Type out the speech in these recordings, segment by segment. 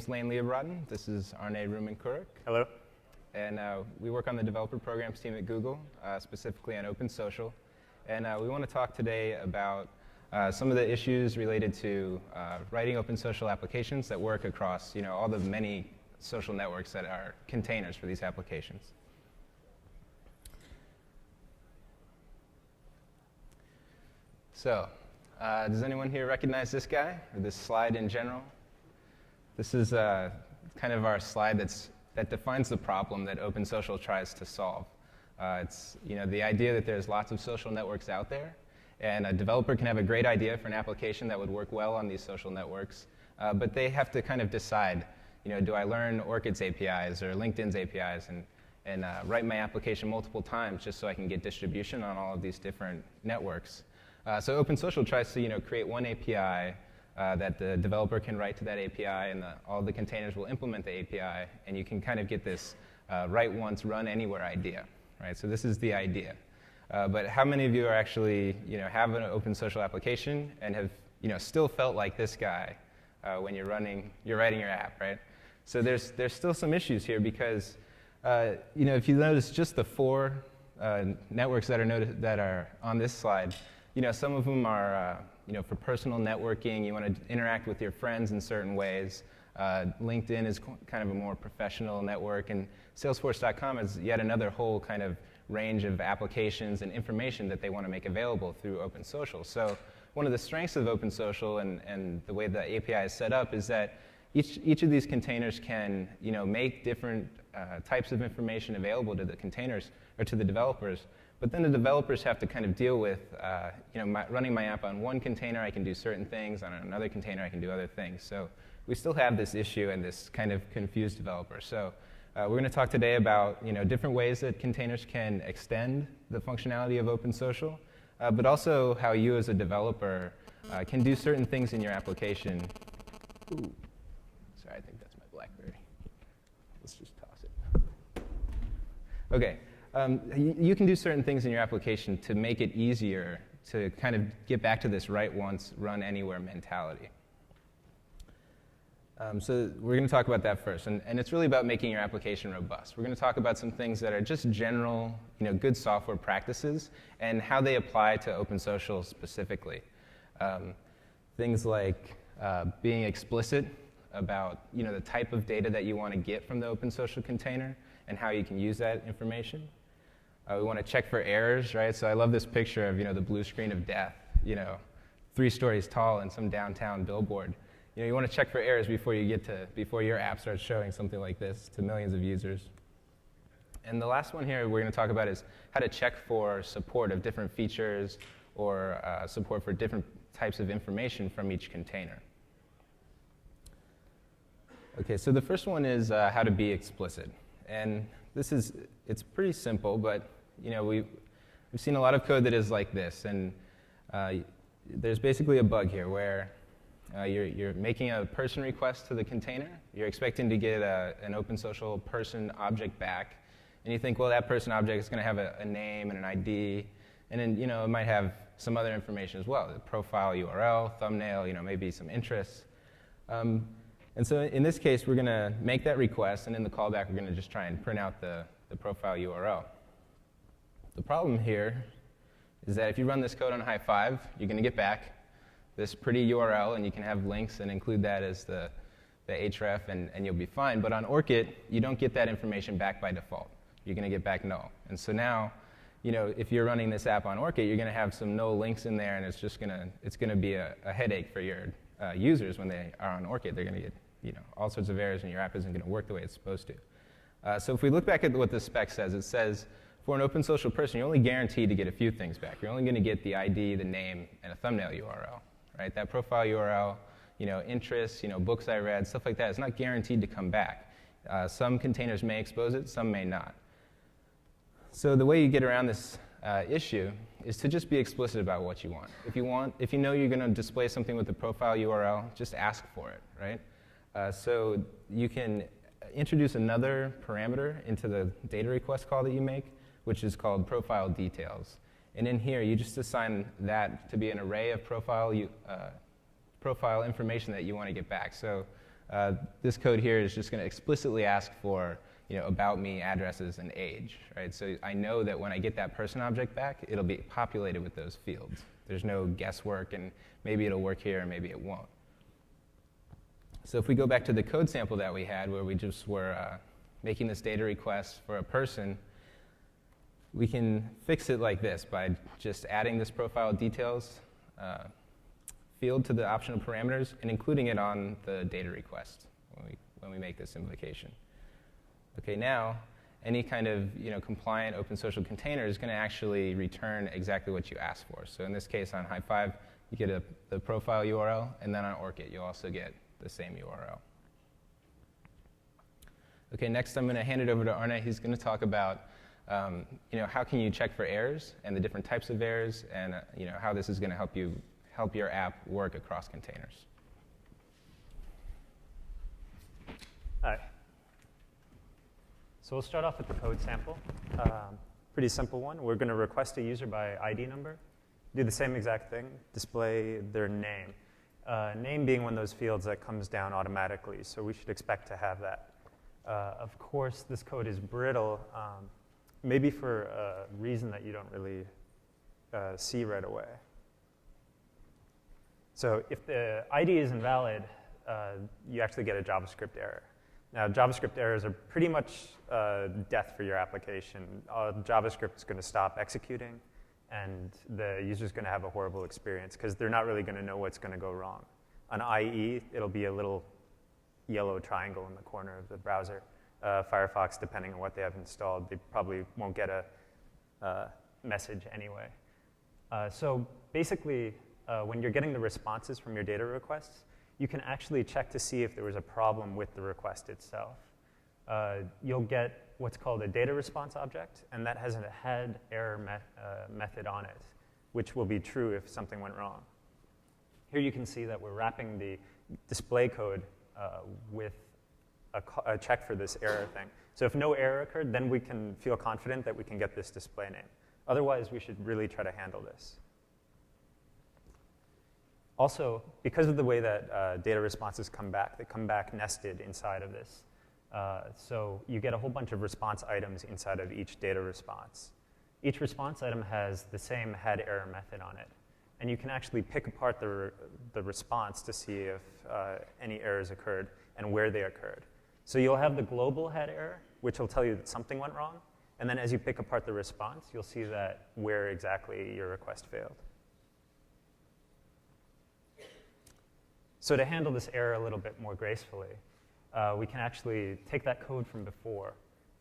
from LiaBraaten. This is Arne Roomann-Kirruk. Hello. And we work on the developer programs team at Google, specifically on OpenSocial. And we want to talk today about some of the issues related to writing OpenSocial applications that work across all the many social networks that are containers for these applications. So, does anyone here recognize this guy, or this slide in general? This is kind of our slide that defines the problem that OpenSocial tries to solve. It's the idea that there's lots of social networks out there, and a developer can have a great idea for an application that would work well on these social networks, but they have to kind of decide, do I learn Orchid's APIs or LinkedIn's APIs and write my application multiple times just so I can get distribution on all of these different networks? So OpenSocial tries to create one API that the developer can write to that API, and all the containers will implement the API, and you can kind of get this write once, run anywhere idea, right? So this is the idea. But how many of you are actually have an OpenSocial application and have still felt like this guy when you're writing your app, right? So there's still some issues here because if you notice just the four networks that are on this slide. Some of them are, for personal networking. You want to interact with your friends in certain ways. LinkedIn is kind of a more professional network, and Salesforce.com is yet another whole kind of range of applications and information that they want to make available through OpenSocial. So one of the strengths of OpenSocial and the way the API is set up is that each of these containers can, make different types of information available to the containers or to the developers. But then the developers have to kind of deal with, running my app on one container, I can do certain things. On another container, I can do other things. So we still have this issue and this kind of confused developer. So we're going to talk today about, different ways that containers can extend the functionality of OpenSocial, but also how you as a developer can do certain things in your application. Ooh, sorry, I think that's my BlackBerry. Let's just toss it. Okay. You can do certain things in your application to make it easier to kind of get back to this write once, run anywhere mentality. So we're going to talk about that first, and it's really about making your application robust. We're going to talk about some things that are just general, good software practices and how they apply to OpenSocial specifically. Things like being explicit about the type of data that you want to get from the OpenSocial container and how you can use that information. We want to check for errors, right? So I love this picture of the blue screen of death, 3 stories tall in some downtown billboard. You want to check for errors before your app starts showing something like this to millions of users. And the last one here we're going to talk about is how to check for support of different features or support for different types of information from each container. Okay, so the first one is how to be explicit. And it's pretty simple, but we've seen a lot of code that is like this, and there's basically a bug here where you're making a person request to the container. You're expecting to get an OpenSocial person object back, and you think, well, that person object is going to have a name and an ID, and then it might have some other information as well, the profile URL, thumbnail, maybe some interests. And so in this case, we're going to make that request, and in the callback, we're going to just try and print out the profile URL. The problem here is that if you run this code on high 5, you're going to get back this pretty URL, and you can have links and include that as the href, and you'll be fine. But on Orchid, you don't get that information back by default. You're going to get back null. And so now, if you're running this app on Orchid, you're going to have some null links in there, and it's going to be a headache for your users when they are on Orchid. They're going to get all sorts of errors, and your app isn't going to work the way it's supposed to. So if we look back at what the spec says, it says for an OpenSocial person, you're only guaranteed to get a few things back. You're only going to get the ID, the name, and a thumbnail URL, right? That profile URL, interests, books I read, stuff like that, is not guaranteed to come back. Some containers may expose it, some may not. So the way you get around this issue is to just be explicit about what you want. If you know you're going to display something with the profile URL, just ask for it, right? So you can introduce another parameter into the data request call that you make, which is called profile details. And in here, you just assign that to be an array of profile information that you want to get back. So This code here is just going to explicitly ask for about me, addresses, and age. Right? So I know that when I get that person object back, it'll be populated with those fields. There's no guesswork, and maybe it'll work here, and maybe it won't. So if we go back to the code sample that we had, where we just were making this data request for a person, we can fix it like this by just adding this profile details field to the optional parameters and including it on the data request when we make this invocation. Okay, now any kind of compliant OpenSocial container is going to actually return exactly what you asked for. So in this case, on High 5, you get the profile URL, and then on ORCID, you'll also get the same URL. Okay, next I'm going to hand it over to Arne. He's going to talk about how can you check for errors and the different types of errors, and how this is going to help your app work across containers. Hi. So we'll start off with the code sample. Pretty simple one. We're going to request a user by ID number, do the same exact thing, display their name. Name being one of those fields that comes down automatically, so we should expect to have that. Of course, this code is brittle, maybe for a reason that you don't really see right away. So if the ID is invalid, you actually get a JavaScript error. Now, JavaScript errors are pretty much death for your application. JavaScript is going to stop executing, and the user's going to have a horrible experience because they're not really going to know what's going to go wrong. On IE, it'll be a little yellow triangle in the corner of the browser. Firefox, depending on what they have installed, they probably won't get a message anyway. So basically, when you're getting the responses from your data requests, you can actually check to see if there was a problem with the request itself. You'll get what's called a data response object, and that has a head error method on it, which will be true if something went wrong. Here you can see that we're wrapping the display code with a check for this error thing. So if no error occurred, then we can feel confident that we can get this display name. Otherwise, we should really try to handle this. Also, because of the way that data responses come back, they come back nested inside of this. So you get a whole bunch of response items inside of each data response. Each response item has the same head error method on it. And you can actually pick apart the response to see if any errors occurred and where they occurred. So you'll have the global head error, which will tell you that something went wrong. And then as you pick apart the response, you'll see that where exactly your request failed. So to handle this error a little bit more gracefully, we can actually take that code from before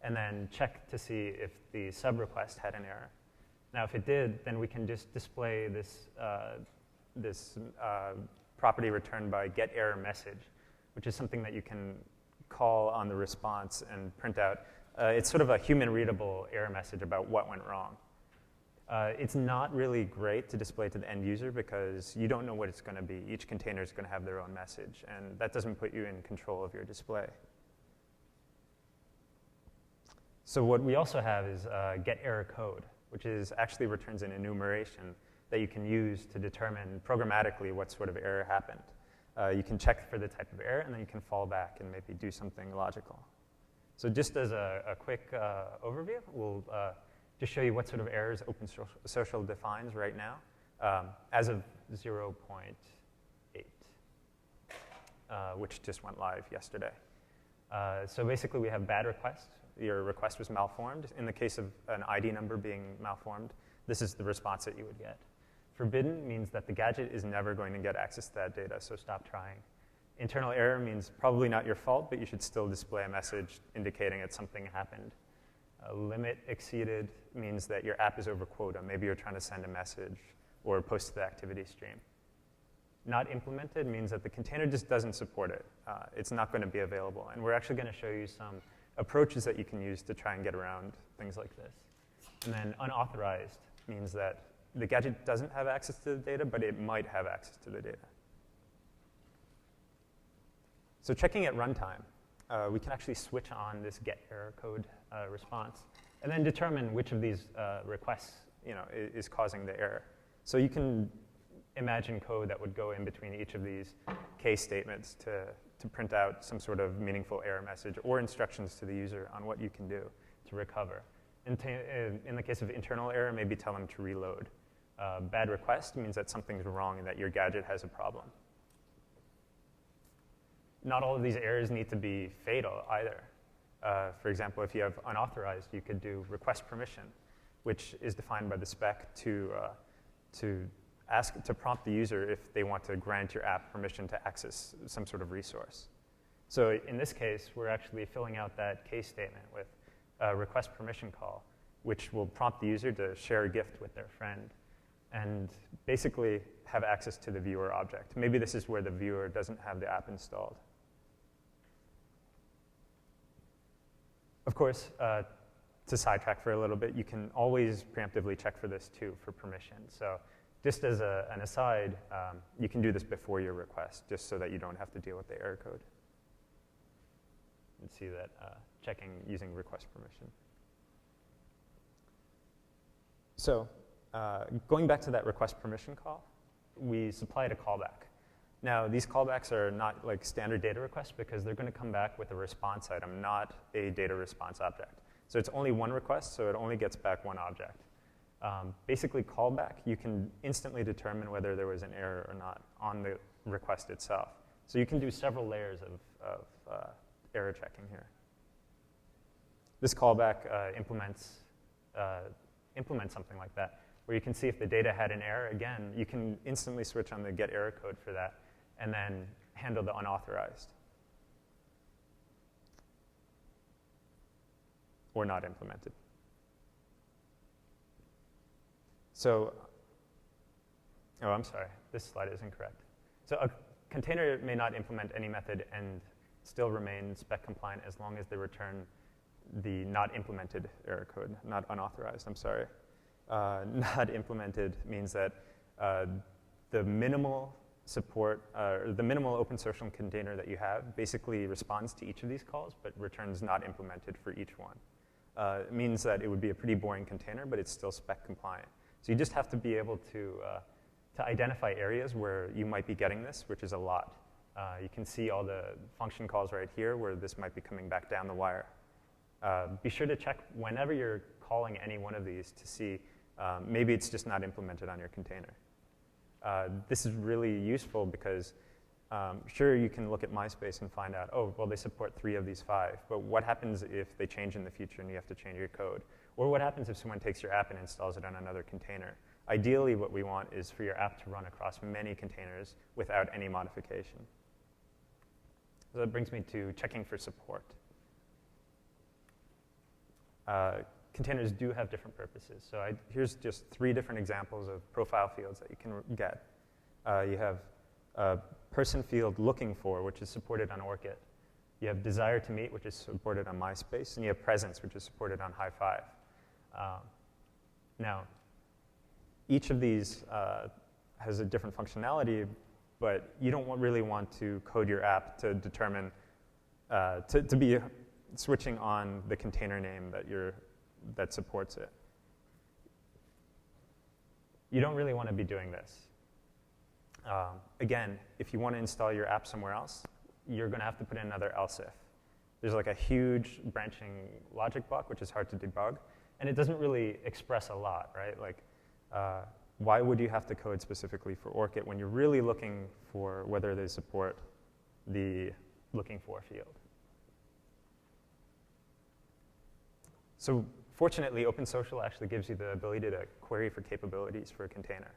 and then check to see if the sub-request had an error. Now, if it did, then we can just display this, property returned by getErrorMessage, which is something that you can call on the response and print out. It's sort of a human-readable error message about what went wrong. It's not really great to display to the end user because you don't know what it's going to be. Each container is going to have their own message, and that doesn't put you in control of your display. So what we also have is getErrorCode, which actually returns an enumeration that you can use to determine programmatically what sort of error happened. You can check for the type of error, and then you can fall back and maybe do something logical. So just as a quick overview, we'll just show you what sort of errors OpenSocial defines right now as of 0.8, which just went live yesterday. So basically, we have bad request. Your request was malformed. In the case of an ID number being malformed, this is the response that you would get. Forbidden means that the gadget is never going to get access to that data, so stop trying. Internal error means probably not your fault, but you should still display a message indicating that something happened. Limit exceeded means that your app is over quota. Maybe you're trying to send a message or post to the activity stream. Not implemented means that the container just doesn't support it. It's not going to be available. And we're actually going to show you some approaches that you can use to try and get around things like this. And then unauthorized means that the gadget doesn't have access to the data, but it might have access to the data. So checking at runtime, we can actually switch on this getErrorCode response and then determine which of these requests is causing the error. So you can imagine code that would go in between each of these case statements to print out some sort of meaningful error message or instructions to the user on what you can do to recover. In the case of internal error, maybe tell them to reload. Bad request means that something's wrong and that your gadget has a problem. Not all of these errors need to be fatal either. For example, if you have unauthorized, you could do request permission, which is defined by the spec to prompt the user if they want to grant your app permission to access some sort of resource. So in this case, we're actually filling out that case statement with a request permission call, which will prompt the user to share a gift with their friend and basically have access to the viewer object. Maybe this is where the viewer doesn't have the app installed. Of course, to sidetrack for a little bit, you can always preemptively check for this too, for permission. So just as an aside, you can do this before your request, just so that you don't have to deal with the error code. And see that checking using request permission. So going back to that request permission call, we supplied a callback. Now, these callbacks are not like standard data requests because they're going to come back with a response item, not a data response object. So it's only one request, so it only gets back one object. Basically, callback, you can instantly determine whether there was an error or not on the request itself. So you can do several layers of error checking here. This callback implements something like that, where you can see if the data had an error. Again, you can instantly switch on the get error code for that, and then handle the unauthorized. Or not implemented. So, oh, I'm sorry, this slide is incorrect. So a container may not implement any method and still remain spec compliant as long as they return the not implemented error code, not unauthorized, I'm sorry. Not implemented means that the minimal support, or the minimal OpenSocial container that you have basically responds to each of these calls, but returns not implemented for each one. It means that it would be a pretty boring container, but it's still spec compliant. So you just have to be able to identify areas where you might be getting this, which is a lot. You can see all the function calls right here where this might be coming back down the wire. Be sure to check whenever you're calling any one of these to see maybe it's just not implemented on your container. This is really useful because sure, you can look at MySpace and find out, oh, well, they support 3 of these 5. But what happens if they change in the future and you have to change your code? Or what happens if someone takes your app and installs it on another container? Ideally, what we want is for your app to run across many containers without any modification. So that brings me to checking for support. Containers do have different purposes. So here's just 3 different examples of profile fields that you can get. You have a person field looking for, which is supported on Orchid. You have desire to meet, which is supported on MySpace. And you have presence, which is supported on High5. Now, each of these has a different functionality, but you don't really want to code your app to determine, to be switching on the container name that supports it. You don't really want to be doing this. Again, if you want to install your app somewhere else, you're going to have to put in another else if. There's like a huge branching logic block, which is hard to debug, and it doesn't really express a lot, right? Like, why would you have to code specifically for Orchid when you're really looking for whether they support the looking for field? So fortunately, OpenSocial actually gives you the ability to query for capabilities for a container.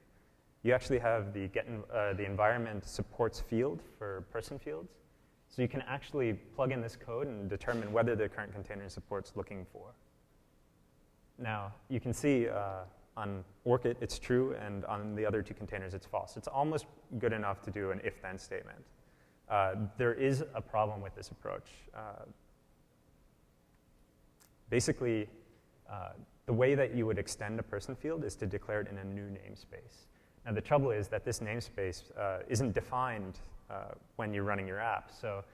You actually have the environment supports field for person fields. So you can actually plug in this code and determine whether the current container supports looking for. Now, you can see on Orchid, it's true, and on the other 2 containers, it's false. It's almost good enough to do an if-then statement. There is a problem with this approach. Basically, the way that you would extend a person field is to declare it in a new namespace. Now, the trouble is that this namespace isn't defined when you're running your app. So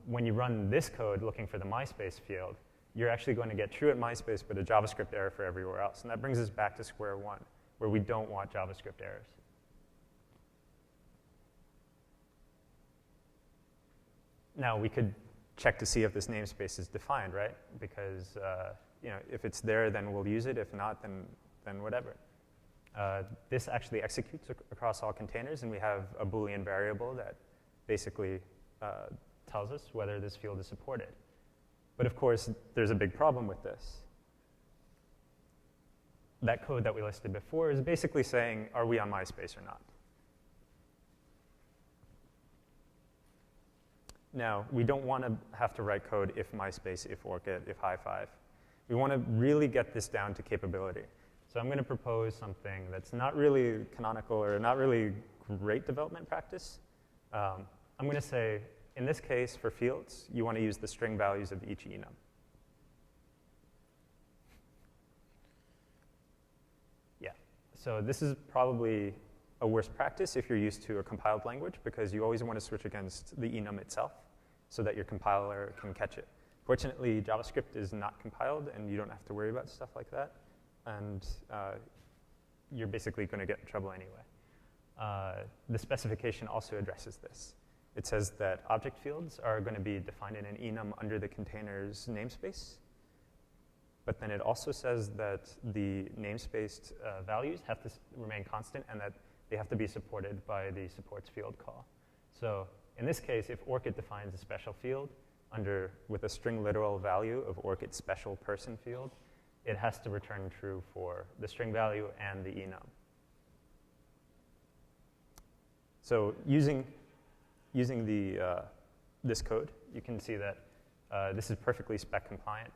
when you run this code looking for the MySpace field, you're actually going to get true at MySpace, but a JavaScript error for everywhere else. And that brings us back to square one, where we don't want JavaScript errors. Now, we could check to see if this namespace is defined, right? Because if it's there, then we'll use it. If not, then whatever. This actually executes across all containers, and we have a Boolean variable that basically tells us whether this field is supported. But of course, there's a big problem with this. That code that we listed before is basically saying, are we on MySpace or not? Now, we don't want to have to write code if MySpace, if ORCID, if high5. We want to really get this down to capability. So I'm going to propose something that's not really canonical or not really great development practice. I'm going to say, in this case, for fields, you want to use the string values of each enum. Yeah, so this is probably a worse practice if you're used to a compiled language, because you always want to switch against the enum itself so that your compiler can catch it. Fortunately, JavaScript is not compiled, and you don't have to worry about stuff like that. And you're basically going to get in trouble anyway. The specification also addresses this. It says that object fields are going to be defined in an enum under the container's namespace. But then it also says that the namespaced values have to remain constant and that they have to be supported by the supports field call. So in this case, if ORCID defines a special field with a string literal value of ORCID special person field, it has to return true for the string value and the enum. So using this code, you can see that this is perfectly spec compliant.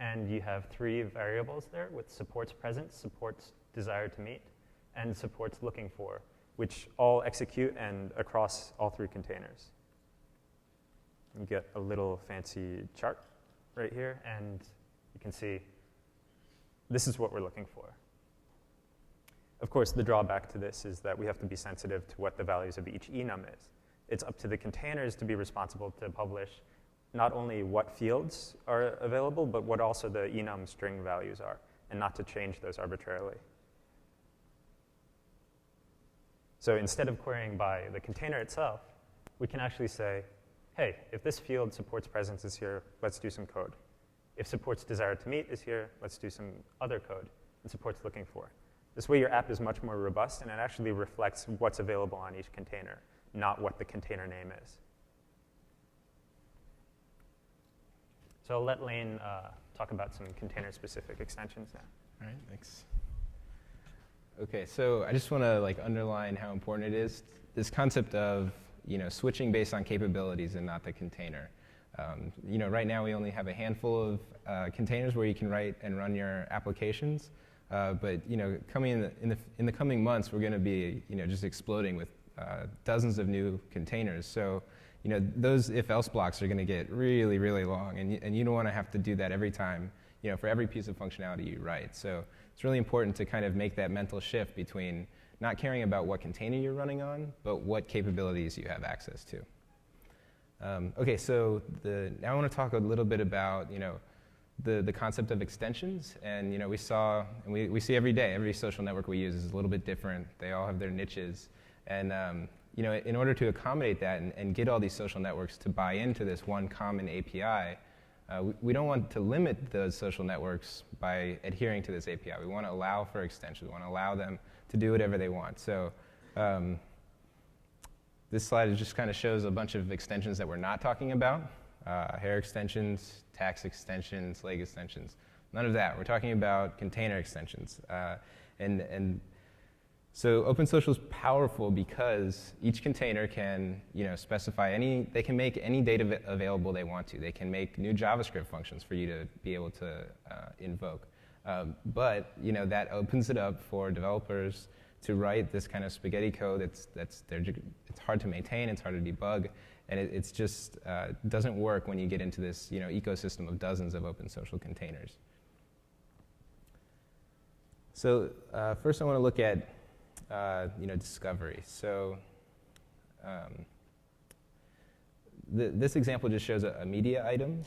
And you have 3 variables there with supports present, supports desired to meet, and supports looking for, which all execute and across all 3 containers. You get a little fancy chart right here, and you can see this is what we're looking for. Of course, the drawback to this is that we have to be sensitive to what the values of each enum is. It's up to the containers to be responsible to publish not only what fields are available, but what also the enum string values are, and not to change those arbitrarily. So instead of querying by the container itself, we can actually say, hey, if this field supports presence is here, let's do some code. If supports desired to meet is here, let's do some other code, and supports looking for. This way your app is much more robust, and it actually reflects what's available on each container, not what the container name is. So I'll let Lane talk about some container-specific extensions now. All right, thanks. OK, so I just want to underline how important it is, this concept of switching based on capabilities and not the container. Right now we only have a handful of containers where you can write and run your applications. But coming in the coming months, we're going to be just exploding with dozens of new containers. So those if-else blocks are going to get really, really long, and you don't want to have to do that every time, for every piece of functionality you write. So it's really important to kind of make that mental shift between not caring about what container you're running on, but what capabilities you have access to. OK, so now I want to talk a little bit about the concept of extensions. And we saw, and we see every day, every social network we use is a little bit different. They all have their niches. And in order to accommodate that and get all these social networks to buy into this one common API, we don't want to limit those social networks by adhering to this API. We want to allow for extensions. We want to allow them to do whatever they want. So this slide just kind of shows a bunch of extensions that we're not talking about. Hair extensions, tax extensions, leg extensions. None of that. We're talking about container extensions. So OpenSocial is powerful because each container can specify they can make any data available they want to. They can make new JavaScript functions for you to be able to invoke. But that opens it up for developers to write this kind of spaghetti code it's hard to maintain, it's hard to debug, and it's just doesn't work when you get into this ecosystem of dozens of OpenSocial containers. So first I want to look at discovery. So this example just shows a media item,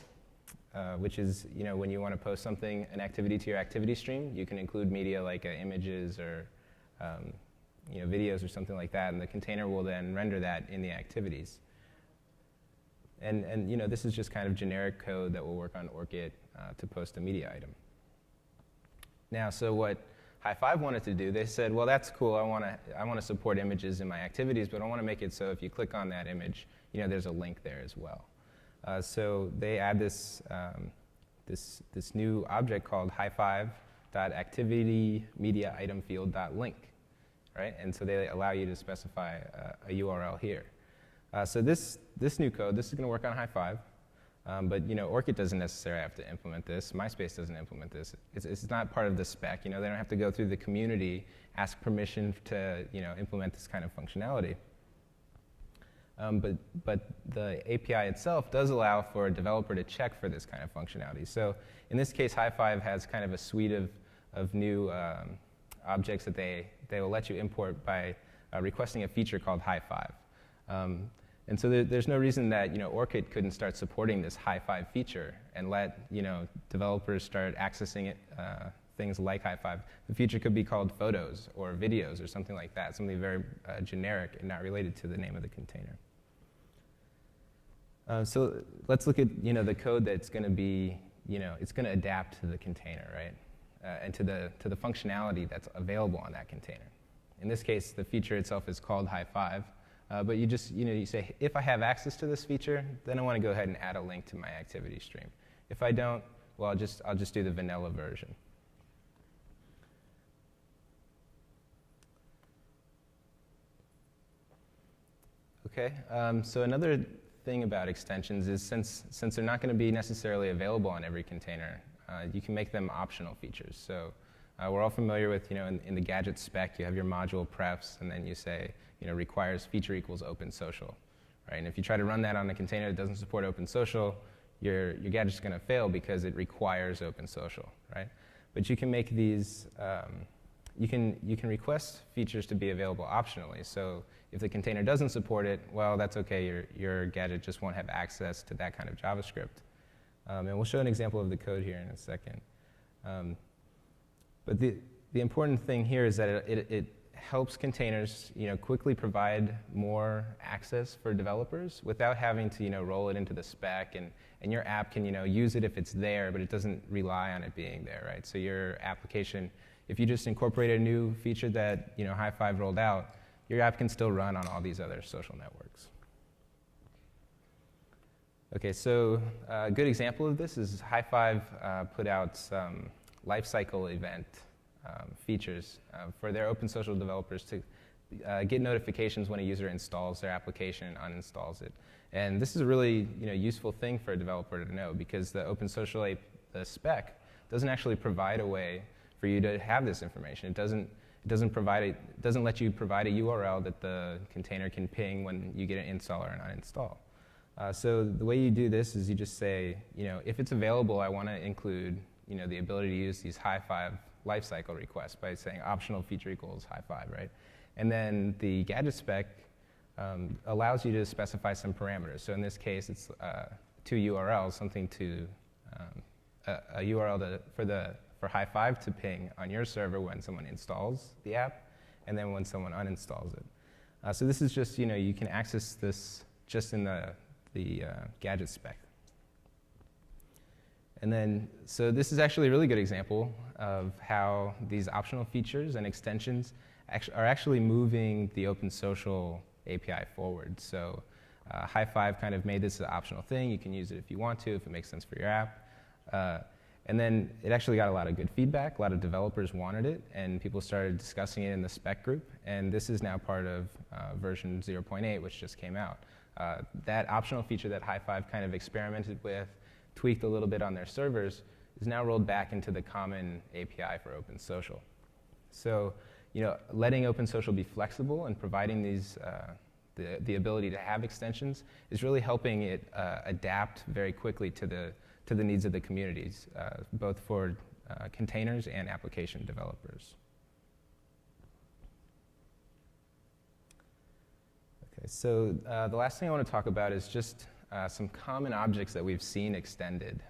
which is when you want to post an activity to your activity stream, you can include media like images or videos or something like that, and the container will then render that in the activities. And this is just kind of generic code that will work on ORCID to post a media item. Now, so what High5 wanted to do, they said, well, that's cool. I want to support images in my activities, but I want to make it so if you click on that image, there's a link there as well. So they add this this new object called high5.activity.mediaItemField.link, right? And so they allow you to specify a URL here. So this new code, this is going to work on High5. But ORCID doesn't necessarily have to implement this. MySpace doesn't implement this. It's not part of the spec. They don't have to go through the community, ask permission to implement this kind of functionality. But the API itself does allow for a developer to check for this kind of functionality. So in this case, High5 has kind of a suite of new objects that they will let you import by requesting a feature called High5. And so there's no reason that ORCID couldn't start supporting this High5 feature and let developers start accessing it, things like High5. The feature could be called photos or videos or something like that, something very generic and not related to the name of the container. So let's look at the code that's going to be it's going to adapt to the container, right, and to the functionality that's available on that container. In this case, the feature itself is called High5. But you just, you say, if I have access to this feature, then I want to go ahead and add a link to my activity stream. If I don't, well, I'll just do the vanilla version. Okay, so another thing about extensions is since they're not going to be necessarily available on every container, you can make them optional features. So we're all familiar with, in the gadget spec, you have your module prefs, and then you say, requires feature equals OpenSocial, right? And if you try to run that on a container that doesn't support OpenSocial, your gadget's going to fail because it requires OpenSocial, right? But you can make these, you can request features to be available optionally. So if the container doesn't support it, well, that's okay. Your gadget just won't have access to that kind of JavaScript. And we'll show an example of the code here in a second. But the important thing here is that it helps containers quickly provide more access for developers without having to roll it into the spec, and your app can use it if it's there, but it doesn't rely on it being there, right? So your application, if you just incorporate a new feature that High5 rolled out, your app can still run on all these other social networks. Okay, so a good example of this is High5 put out some Lifecycle event features for their OpenSocial developers to get notifications when a user installs their application and uninstalls it. And this is a really useful thing for a developer to know, because the OpenSocial the spec doesn't actually provide a way for you to have this information. It doesn't let you provide a URL that the container can ping when you get an install or an uninstall. So the way you do this is you just say, if it's available, I want to include the ability to use these High5 lifecycle requests by saying optional feature equals High5, right? And then the gadget spec allows you to specify some parameters. So in this case, it's two URLs, something to a URL for High5 to ping on your server when someone installs the app, and then when someone uninstalls it. So this is just you can access this just in the gadget spec. And then, so this is actually a really good example of how these optional features and extensions are actually moving the OpenSocial API forward. So High5 kind of made this an optional thing. You can use it if you want to, if it makes sense for your app. And then it actually got a lot of good feedback. A lot of developers wanted it, and people started discussing it in the spec group. And this is now part of version 0.8, which just came out. That optional feature that High5 kind of experimented with, tweaked a little bit on their servers, is now rolled back into the common API for OpenSocial. So, letting OpenSocial be flexible and providing these the ability to have extensions is really helping it adapt very quickly to the needs of the communities, both for containers and application developers. Okay, so the last thing I want to talk about is just some common objects that we've seen extended.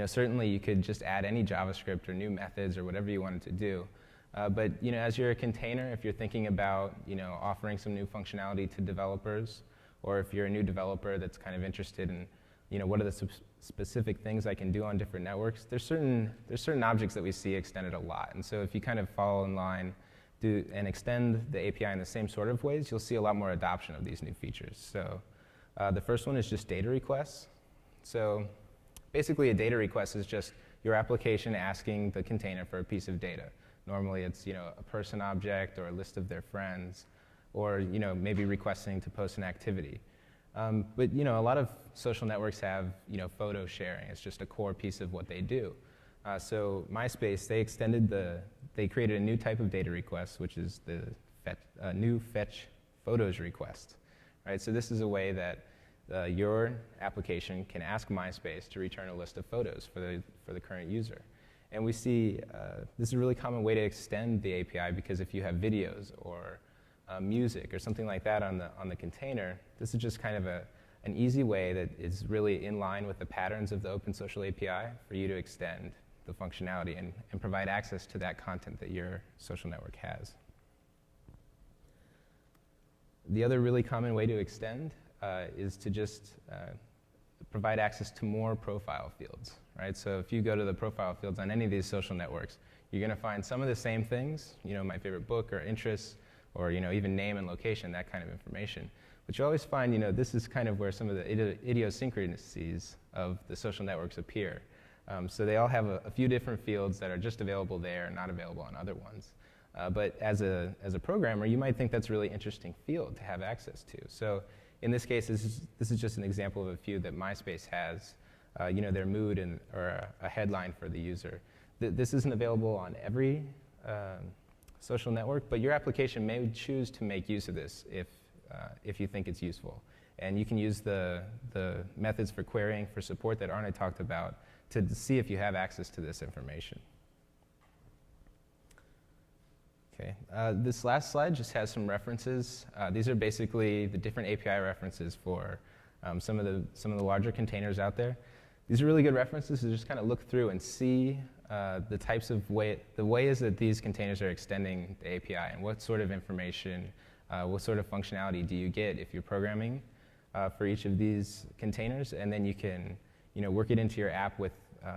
Certainly you could just add any JavaScript or new methods or whatever you wanted to do. But as you're a container, if you're thinking about offering some new functionality to developers, or if you're a new developer that's kind of interested in, what are the specific things I can do on different networks, there's certain objects that we see extended a lot. And so if you kind of follow in line and extend the API in the same sort of ways, you'll see a lot more adoption of these new features. So the first one is just data requests. So basically, a data request is just your application asking the container for a piece of data. Normally, it's a person object or a list of their friends, or maybe requesting to post an activity. But a lot of social networks have photo sharing. It's just a core piece of what they do. So MySpace, they created a new type of data request, which is the new fetch photos request. Right? So this is a way that your application can ask MySpace to return a list of photos for the current user. And we see this is a really common way to extend the API, because if you have videos or music or something like that on the container, this is just kind of an easy way that is really in line with the patterns of the OpenSocial API for you to extend the functionality and provide access to that content that your social network has. The other really common way to extend is to just provide access to more profile fields, right? So if you go to the profile fields on any of these social networks, you're going to find some of the same things, my favorite book or interests, or even name and location, that kind of information. But you always find, this is kind of where some of the idiosyncrasies of the social networks appear. So they all have a few different fields that are just available there, not available on other ones. But as a programmer, you might think that's a really interesting field to have access to. So in this case, this is just an example of a few that MySpace has, their mood or a headline for the user. This isn't available on every social network, but your application may choose to make use of this if you think it's useful. And you can use the methods for querying for support that Arne talked about to see if you have access to this information. Okay, this last slide just has some references. These are basically the different API references for some of the larger containers out there. These are really good references to just kind of look through and see the types of the ways that these containers are extending the API, and what sort of information, what sort of functionality do you get if you're programming for each of these containers, and then you can work it into your app with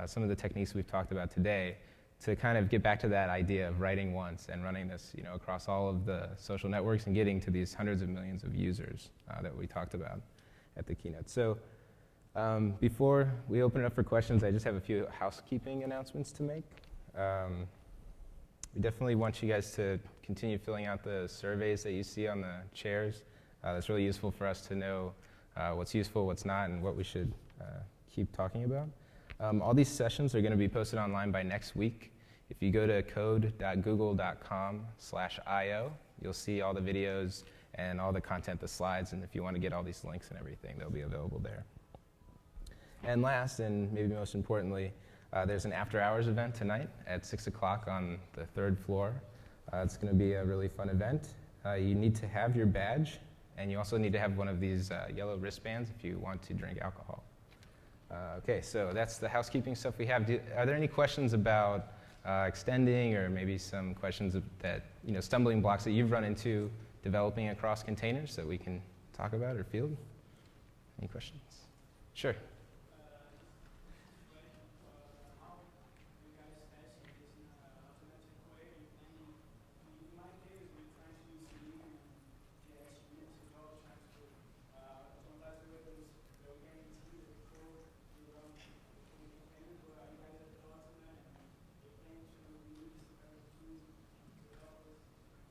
some of the techniques we've talked about today to kind of get back to that idea of writing once and running this across all of the social networks and getting to these hundreds of millions of users that we talked about at the keynote. So before we open it up for questions, I just have a few housekeeping announcements to make. We definitely want you guys to continue filling out the surveys that you see on the chairs. That's really useful for us to know what's useful, what's not, and what we should keep talking about. All these sessions are going to be posted online by next week. If you go to code.google.com/io, you'll see all the videos and all the content, the slides, and if you want to get all these links and everything, they'll be available there. And last, and maybe most importantly, there's an after-hours event tonight at 6 o'clock on the 3rd floor. It's going to be a really fun event. You need to have your badge, and you also need to have one of these yellow wristbands if you want to drink alcohol. Okay, so that's the housekeeping stuff we have. Are there any questions about extending, or maybe some questions that, stumbling blocks that you've run into developing across containers that we can talk about or field? Any questions? Sure.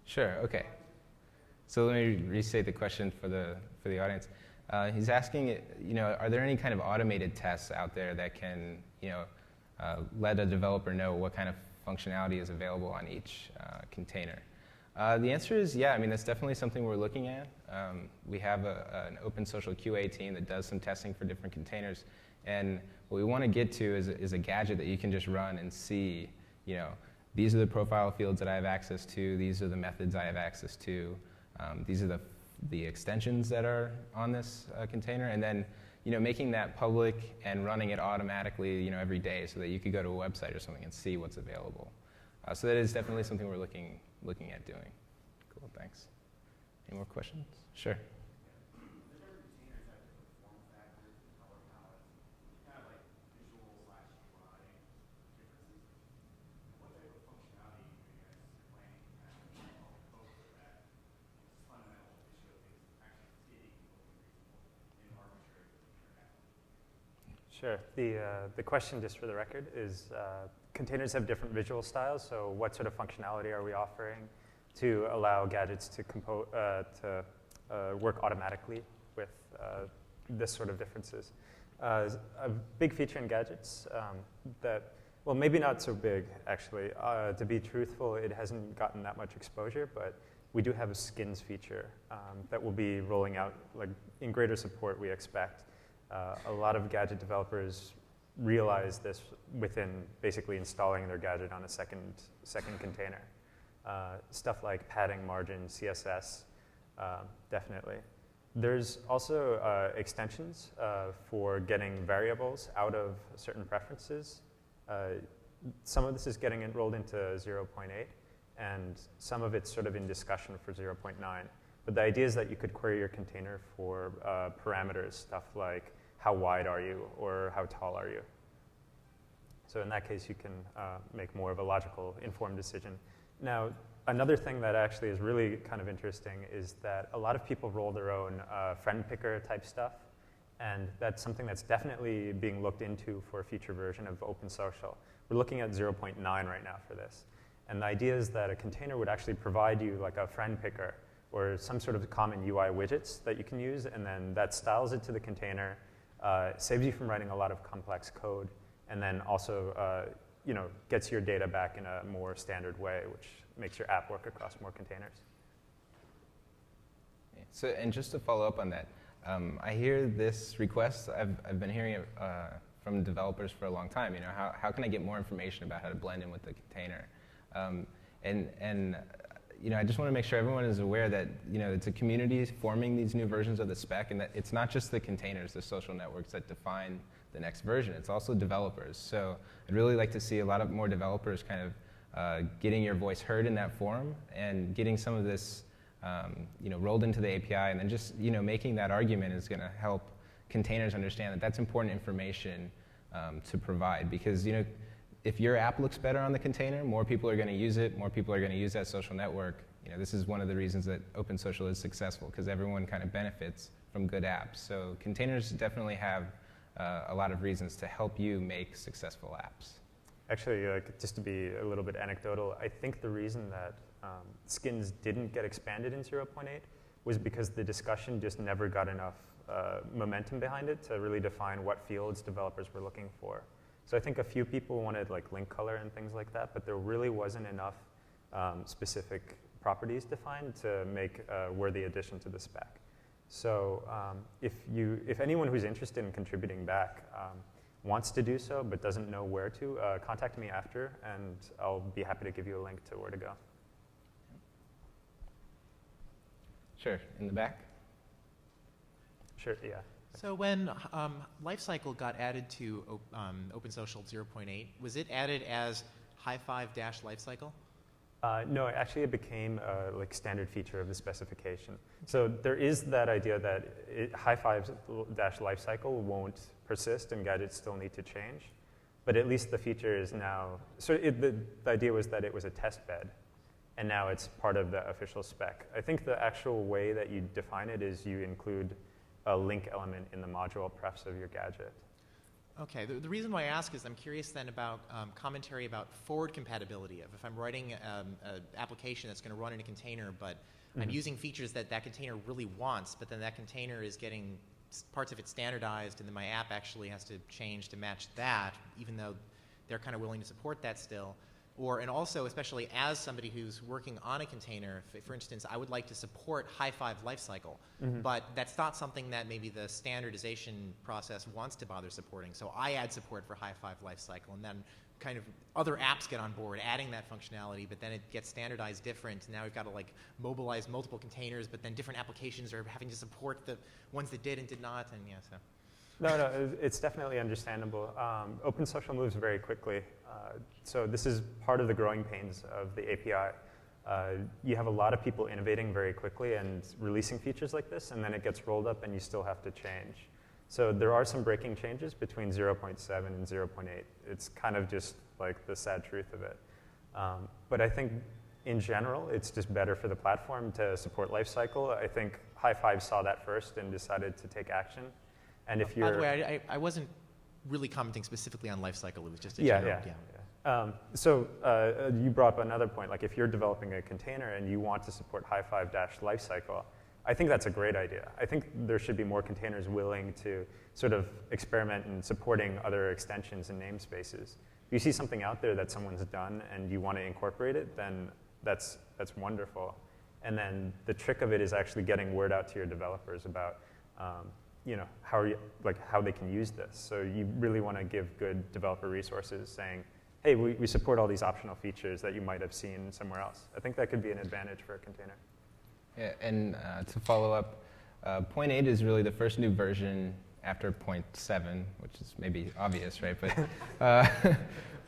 Sure, okay. So let me restate the question for the audience. He's asking, are there any kind of automated tests out there that can, let a developer know what kind of functionality is available on each container? The answer is yeah. I mean, that's definitely something we're looking at. We have an OpenSocial QA team that does some testing for different containers, and what we want to get to is a gadget that you can just run and see, these are the profile fields that I have access to. These are the methods I have access to. These are the extensions that are on this container. And then, making that public and running it automatically, every day, so that you could go to a website or something and see what's available. So that is definitely something we're looking at doing. Cool, thanks. Any more questions? Sure. Is there Sure. The question, just for the record, is containers have different visual styles, so what sort of functionality are we offering to allow gadgets to work automatically with this sort of differences? A big feature in gadgets that, well, maybe not so big, actually. To be truthful, it hasn't gotten that much exposure, but we do have a skins feature that will be rolling out in greater support, we expect. A lot of gadget developers realize this within basically installing their gadget on a second container. Stuff like padding, margin, CSS, definitely. There's also extensions for getting variables out of certain preferences. Some of this is getting enrolled into 0.8, and some of it's sort of in discussion for 0.9. But the idea is that you could query your container for parameters, stuff like how wide are you or how tall are you. So in that case, you can make more of a logical, informed decision. Now, another thing that actually is really kind of interesting is that a lot of people roll their own friend picker type stuff, and that's something that's definitely being looked into for a future version of OpenSocial. We're looking at 0.9 right now for this. And the idea is that a container would actually provide you like a friend picker or some sort of common UI widgets that you can use, and then that styles it to the container, saves you from writing a lot of complex code, and then also gets your data back in a more standard way, which makes your app work across more containers. So, and just to follow up on that, I hear this request. I've been hearing it from developers for a long time. How can I get more information about how to blend in with the container? I just want to make sure everyone is aware that it's a community forming these new versions of the spec, and that it's not just the containers, the social networks that define the next version. It's also developers. So I'd really like to see a lot of more developers kind of getting your voice heard in that forum and getting some of this rolled into the API, and then just making that argument is going to help containers understand that that's important information to provide, because if your app looks better on the container, more people are going to use it, more people are going to use that social network. This is one of the reasons that OpenSocial is successful, because everyone kind of benefits from good apps. So containers definitely have a lot of reasons to help you make successful apps. Actually, just to be a little bit anecdotal, I think the reason that skins didn't get expanded in 0.8 was because the discussion just never got enough momentum behind it to really define what fields developers were looking for. So I think a few people wanted link color and things like that, but there really wasn't enough specific properties defined to make a worthy addition to the spec. So if anyone who's interested in contributing back wants to do so but doesn't know where to, contact me after, and I'll be happy to give you a link to where to go. Sure, in the back. Sure, yeah. So when Lifecycle got added to OpenSocial 0.8, was it added as high5-Lifecycle? No, actually it became a standard feature of the specification. So there is that idea that high5-Lifecycle won't persist and gadgets still need to change, but at least the feature is now, so the idea was that it was a test bed, and now it's part of the official spec. I think the actual way that you define it is you include a link element in the module prefs of your gadget. Okay, the reason why I ask is I'm curious then about commentary about forward compatibility. If I'm writing an application that's going to run in a container, but I'm using features that that container really wants, but then that container is getting parts of it standardized, and then my app actually has to change to match that, even though they're kind of willing to support that still. And also, especially as somebody who's working on a container, for instance, I would like to support high5-Lifecycle, but that's not something that maybe the standardization process wants to bother supporting. So I add support for high5-Lifecycle, and then kind of other apps get on board adding that functionality, but then it gets standardized different. Now we've got to mobilize multiple containers, but then different applications are having to support the ones that did and did not, and yeah, so. No, it's definitely understandable. OpenSocial moves very quickly. So this is part of the growing pains of the API. You have a lot of people innovating very quickly and releasing features like this, and then it gets rolled up and you still have to change. So there are some breaking changes between 0.7 and 0.8. It's kind of just the sad truth of it. But I think in general, it's just better for the platform to support Lifecycle. I think High5 saw that first and decided to take action. And if you're... By the way, I wasn't really commenting specifically on Lifecycle. It was just a Yeah, general, So you brought up another point, like if you're developing a container and you want to support high-5-lifecycle, I think that's a great idea. I think there should be more containers willing to sort of experiment in supporting other extensions and namespaces. If you see something out there that someone's done and you want to incorporate it, then that's wonderful. And then the trick of it is actually getting word out to your developers about how they can use this. So you really want to give good developer resources saying, hey, we support all these optional features that you might have seen somewhere else. I think that could be an advantage for a container. Yeah, and to follow up, 0.8 is really the first new version after 0.7, which is maybe obvious, right? But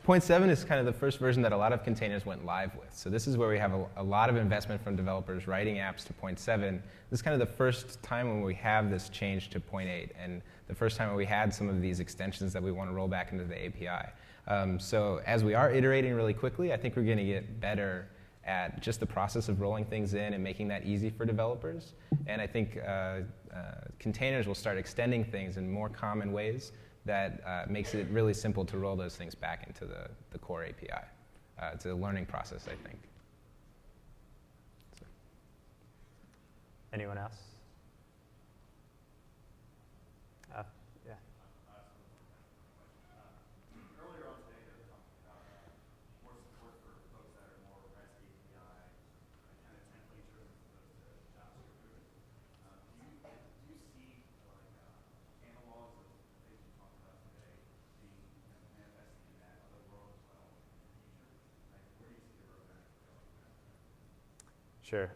0.7 is kind of the first version that a lot of containers went live with. So this is where we have a lot of investment from developers writing apps to 0.7. This is kind of the first time when we have this change to 0.8, and the first time when we had some of these extensions that we want to roll back into the API. So as we are iterating really quickly, I think we're going to get better at just the process of rolling things in and making that easy for developers. And I think containers will start extending things in more common ways that makes it really simple to roll those things back into the core API. It's a learning process, I think. So. Anyone else? Yeah. Earlier on today, there was talking about more support for folks that are more REST API, kind of template driven as opposed to JavaScript driven. Do you see analogs of things you talked about today being manifesting in that other world as well in the future? Like, where do you see the roadmap going with that? Sure.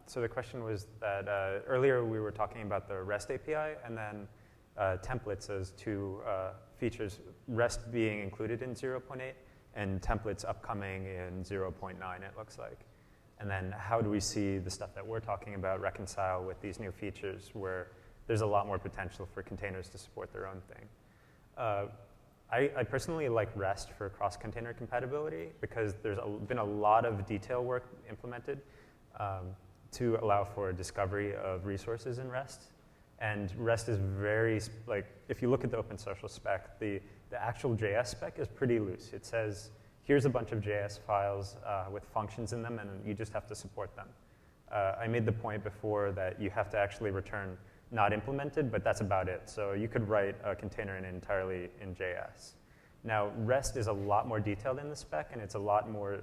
So the question was that earlier we were talking about the REST API and then templates as two features, REST being included in 0.8 and templates upcoming in 0.9, it looks like. And then how do we see the stuff that we're talking about reconcile with these new features where there's a lot more potential for containers to support their own thing? I personally like REST for cross-container compatibility because there's been a lot of detail work implemented to allow for discovery of resources in REST. And REST is very, if you look at the OpenSocial spec, the actual JS spec is pretty loose. It says, here's a bunch of JS files with functions in them, and you just have to support them. I made the point before that you have to actually return not implemented, but that's about it. So you could write a container entirely in JS. Now, REST is a lot more detailed in the spec, and it's a lot more,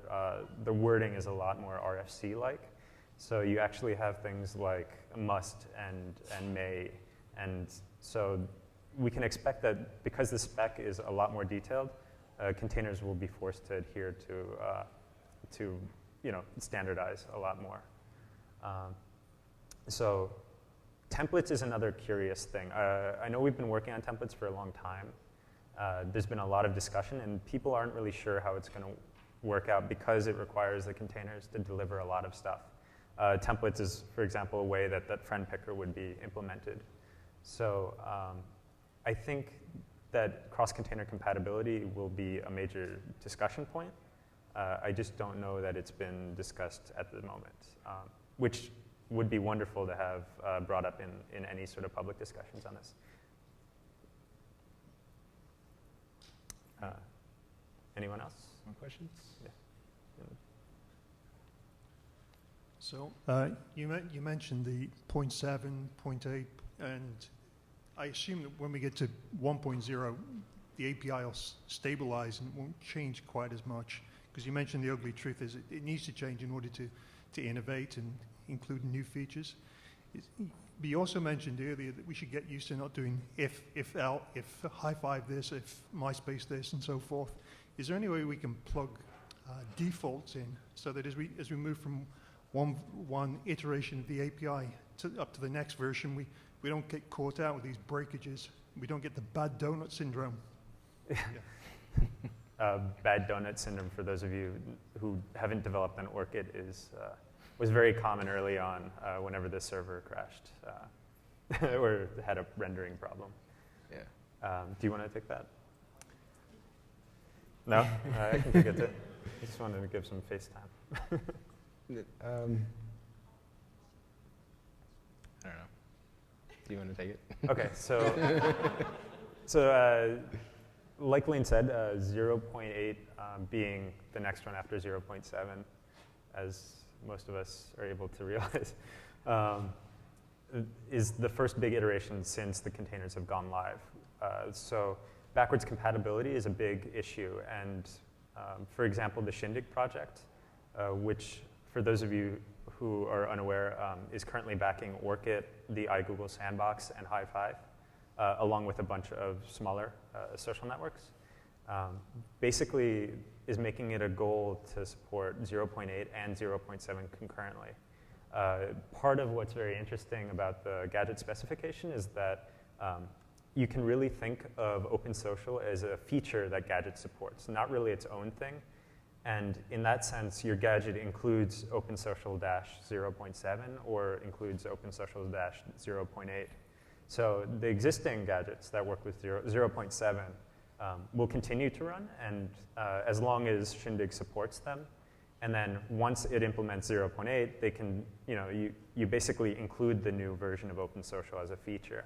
the wording is a lot more RFC-like. So you actually have things like must and may. And so we can expect that because the spec is a lot more detailed, containers will be forced to adhere to standardize a lot more. So templates is another curious thing. I know we've been working on templates for a long time. There's been a lot of discussion, and people aren't really sure how it's going to work out because it requires the containers to deliver a lot of stuff. Templates is, for example, a way that friend picker would be implemented. So I think that cross-container compatibility will be a major discussion point. I just don't know that it's been discussed at the moment, which would be wonderful to have brought up in any sort of public discussions on this. Anyone else? More questions? Yeah. So you mentioned the 0.7, 0.8, and I assume that when we get to 1.0, the API will stabilize and it won't change quite as much. Because you mentioned the ugly truth is it needs to change in order to innovate and include new features. But you also mentioned earlier that we should get used to not doing if high five this, if MySpace this, and so forth. Is there any way we can plug defaults in so that as we move from one iteration of the API up to the next version, we don't get caught out with these breakages. We don't get the bad donut syndrome. Yeah. Bad donut syndrome, for those of you who haven't developed an ORCID, was very common early on whenever the server crashed or had a rendering problem. Yeah. Do you want to take that? No? I can take it too. I just wanted to give some face time. I don't know. Do you want to take it? Okay, so like Lane said, 0.8 being the next one after 0.7, as most of us are able to realize, is the first big iteration since the containers have gone live. So backwards compatibility is a big issue. And for example, the Shindig project, which for those of you who are unaware, is currently backing Orchid, the iGoogle Sandbox, and High5, along with a bunch of smaller social networks. Basically is making it a goal to support 0.8 and 0.7 concurrently. Part of what's very interesting about the gadget specification is that you can really think of OpenSocial as a feature that gadget supports, not really its own thing. And in that sense, your gadget includes OpenSocial-0.7 or includes OpenSocial-0.8. So the existing gadgets that work with 0.7 will continue to run, and as long as Shindig supports them. And then once it implements 0.8, they can, you basically include the new version of OpenSocial as a feature.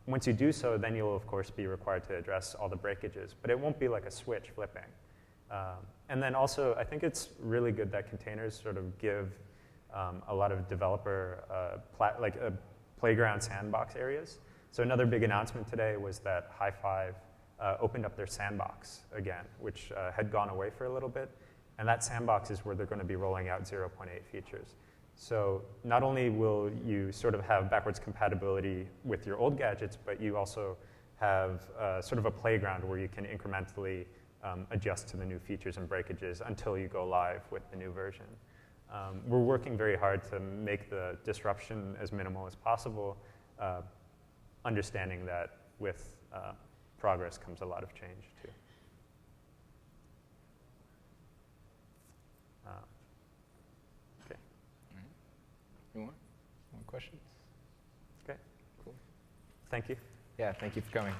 Once you do so, then you'll of course be required to address all the breakages, but it won't be like a switch flipping. And then also, I think it's really good that containers sort of give a lot of developer playground sandbox areas. So another big announcement today was that High5 opened up their sandbox again, which had gone away for a little bit. And that sandbox is where they're going to be rolling out 0.8 features. So not only will you sort of have backwards compatibility with your old gadgets, but you also have sort of a playground where you can incrementally adjust to the new features and breakages until you go live with the new version. We're working very hard to make the disruption as minimal as possible, understanding that with progress comes a lot of change too. Okay. Any more? More questions? Okay. Cool. Thank you. Yeah, thank you for coming.